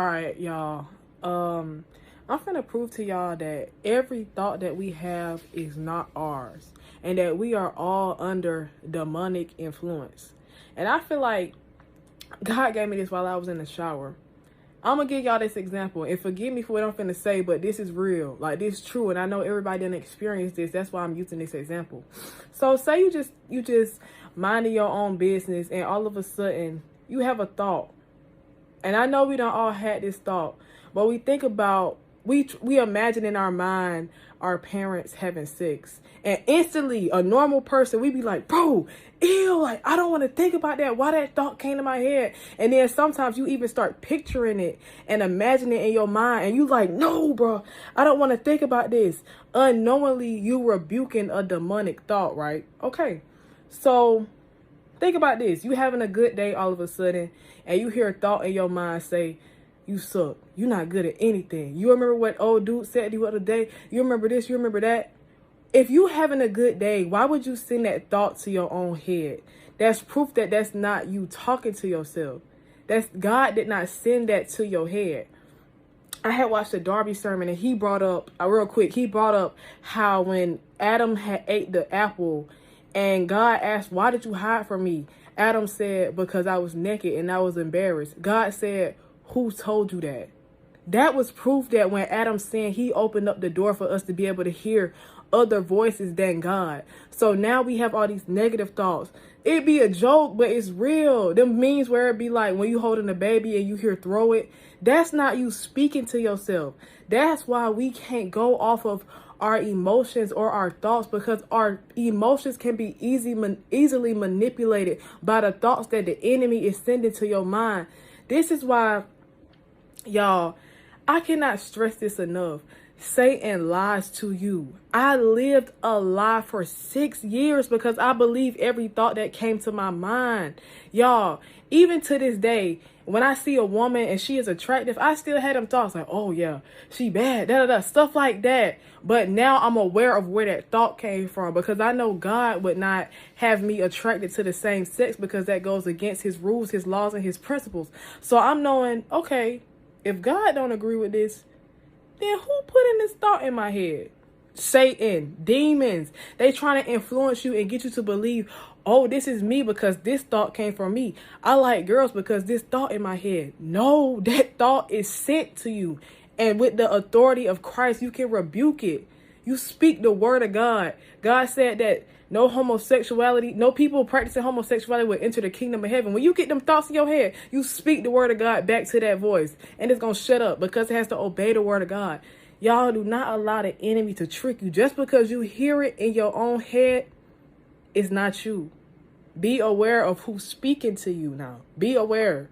All right, y'all. I'm finna prove to y'all that every thought that we have is not ours, and that we are all under demonic influence. And I feel like God gave me this while I was in the shower. I'm gonna give y'all this example, and forgive me for what I'm finna say, but this is real. Like, this is true, and I know everybody didn't experience this. That's why I'm using this example. So, say you just minding your own business, and all of a sudden you have a thought. And I know we don't all had this thought, but we think about, we imagine in our mind our parents having sex, and instantly a normal person, we be like, bro, ew, like, I don't want to think about that. Why that thought came to my head? And then sometimes you even start picturing it and imagining it in your mind, and you like, no, bro, I don't want to think about this. Unknowingly, you rebuking a demonic thought, right? Okay, so think about this. You having a good day all of a sudden, and you hear a thought in your mind say, you suck. You're not good at anything. You remember what old dude said to you the other day? You remember this? You remember that? If you having a good day, why would you send that thought to your own head? That's proof that that's not you talking to yourself. That's God did not send that to your head. I had watched the Darby sermon, and he brought up, real quick, he brought up how when Adam had ate the apple and God asked, why did you hide from me? Adam said, because I was naked and I was embarrassed. God said, who told you that? That was proof that when Adam sinned, he opened up the door for us to be able to hear other voices than God. So now we have all these negative thoughts. It'd be a joke, but it's real. Them means where it'd be like when you holding a baby and you hear throw it. That's not you speaking to yourself. That's why we can't go off of our emotions or our thoughts, because our emotions can be easily manipulated by the thoughts that the enemy is sending to your mind. This is why, y'all, I cannot stress this enough. Satan lies to you. I lived a lie for 6 years because I believed every thought that came to my mind. Y'all, even to this day, when I see a woman and she is attractive, I still had them thoughts like, oh yeah, she bad, stuff like that. But now I'm aware of where that thought came from, because I know God would not have me attracted to the same sex, because that goes against his rules, his laws, and his principles. So I'm knowing, okay, if God don't agree with this, then who putting this thought in my head? Satan, demons. They trying to influence you and get you to believe, oh, this is me because this thought came from me. I like girls because this thought in my head. No, that thought is sent to you. And with the authority of Christ, you can rebuke it. You speak the word of God. God said that no homosexuality, no people practicing homosexuality will enter the kingdom of heaven. When you get them thoughts in your head, you speak the word of God back to that voice, and it's going to shut up because it has to obey the word of God. Y'all, do not allow the enemy to trick you. Just because you hear it in your own head, it's not you. Be aware of who's speaking to you now. Be aware.